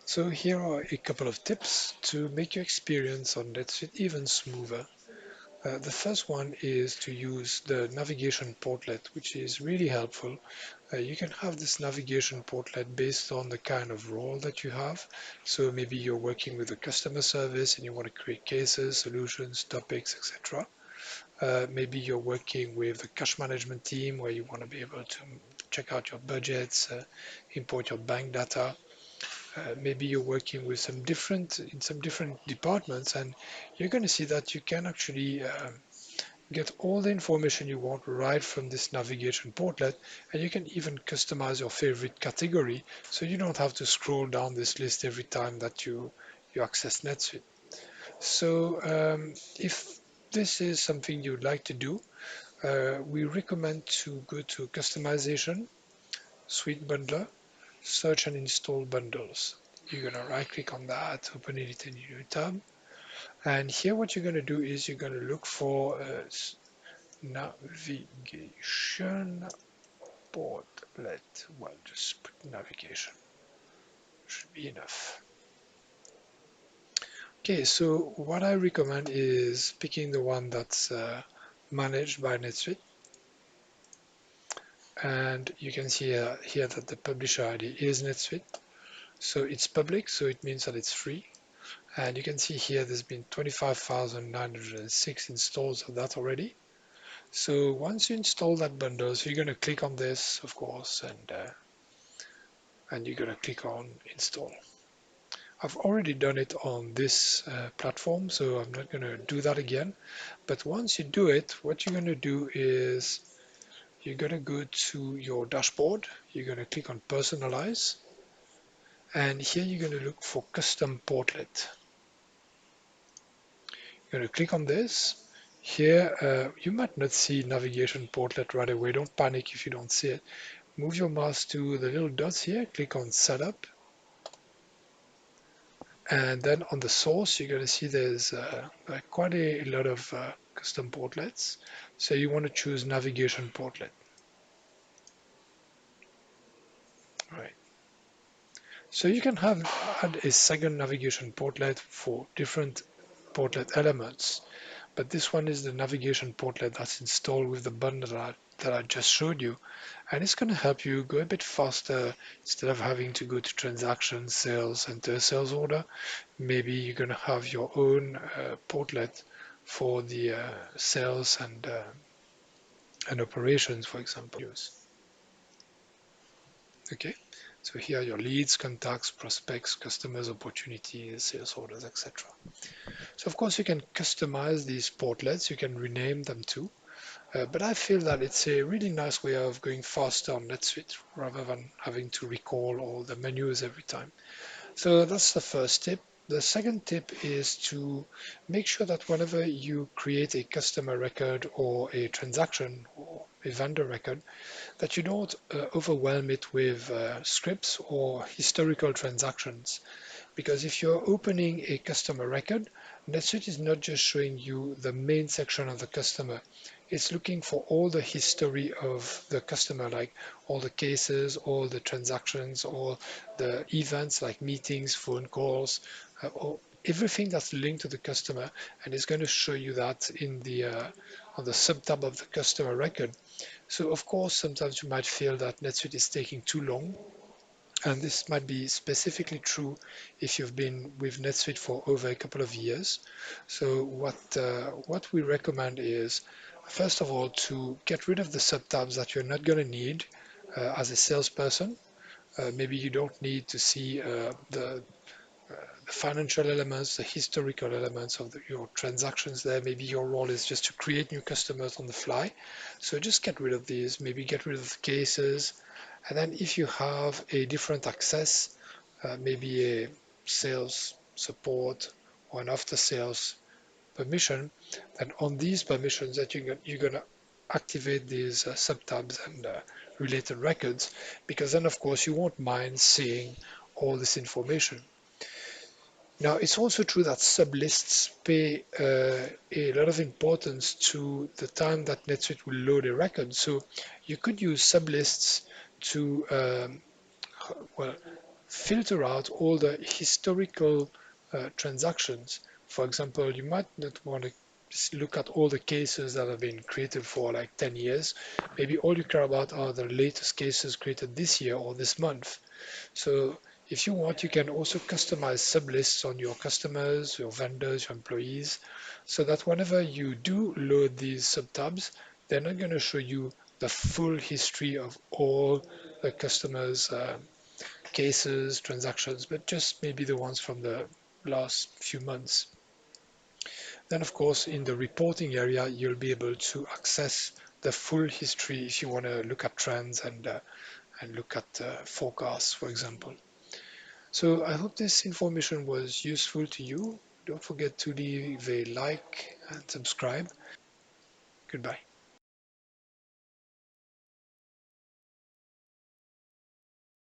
So here are a couple of tips to make your experience on NetSuite even smoother. The first one is to use the navigation portlet, which is really helpful. You can have this navigation portlet based on the kind of role that you have. So maybe you're working with a customer service and you want to create cases, solutions, topics, etc. Maybe you're working with the cash management team where you want to be able to check out your budgets, import your bank data. Maybe you're working with some different departments, and you're going to see that you can actually get all the information you want right from this navigation portlet, and you can even customize your favorite category so you don't have to scroll down this list every time that you access NetSuite. So if this is something you'd like to do, we recommend to go to Customization, Suite Bundler, Search and Install Bundles. You're going to right click on that, open it in a new tab. And here what you're going to do is you're going to look for navigation portlet. Well, just put navigation. Should be enough. Okay, so what I recommend is picking the one that's managed by NetSuite. And you can see here that the publisher ID is NetSuite. So it's public, so it means that it's free. And you can see here there's been 25,906 installs of that already. So once you install that bundle, so you're going to click on this, of course, and you're going to click on install. I've already done it on this platform, so I'm not going to do that again. But once you do it, what you're going to do is you're going to go to your dashboard. You're going to click on personalize. And here you're going to look for custom portlet. You're going to click on this. Here, you might not see navigation portlet right away. Don't panic if you don't see it. Move your mouse to the little dots here. Click on setup. And then on the source, you're going to see there's quite a lot of custom portlets. So you want to choose navigation portlet. Right. So you can add a second navigation portlet for different portlet elements. But this one is the navigation portlet that's installed with the bundle that I just showed you. And it's going to help you go a bit faster instead of having to go to transactions, sales, enter a sales order. Maybe you're going to have your own portlet for the sales and operations, for example. Okay, so here are your leads, contacts, prospects, customers, opportunities, sales orders, etc. So of course you can customize these portlets, you can rename them too. But I feel that it's a really nice way of going faster on NetSuite rather than having to recall all the menus every time. So that's the first tip. The second tip is to make sure that whenever you create a customer record or a transaction or a vendor record, that you don't overwhelm it with scripts or historical transactions. Because if you're opening a customer record, NetSuite is not just showing you the main section of the customer. It's looking for all the history of the customer, like all the cases, all the transactions, all the events like meetings, phone calls, or everything that's linked to the customer, and it's going to show you that in the on the subtab of the customer record. So of course, sometimes you might feel that NetSuite is taking too long, and this might be specifically true if you've been with NetSuite for over a couple of years. So what we recommend is, first of all, to get rid of the subtabs that you're not going to need as a salesperson. Maybe you don't need to see the financial elements, the historical elements of your transactions there. Maybe your role is just to create new customers on the fly. So just get rid of these, maybe get rid of the cases. And then if you have a different access, maybe a sales support or an after sales permission, then on these permissions that you're going to activate these subtabs and related records, because then of course you won't mind seeing all this information. Now, it's also true that sublists pay a lot of importance to the time that NetSuite will load a record. So you could use sublists to, well, filter out all the historical transactions. For example, you might not want to look at all the cases that have been created for like 10 years. Maybe all you care about are the latest cases created this year or this month. So if you want, you can also customize sublists on your customers, your vendors, your employees, so that whenever you do load these subtabs, they're not going to show you the full history of all the customers' cases, transactions, but just maybe the ones from the last few months. Then, of course, in the reporting area, you'll be able to access the full history if you want to look at trends and look at forecasts, for example. So I hope this information was useful to you. Don't forget to leave a like and subscribe. Goodbye.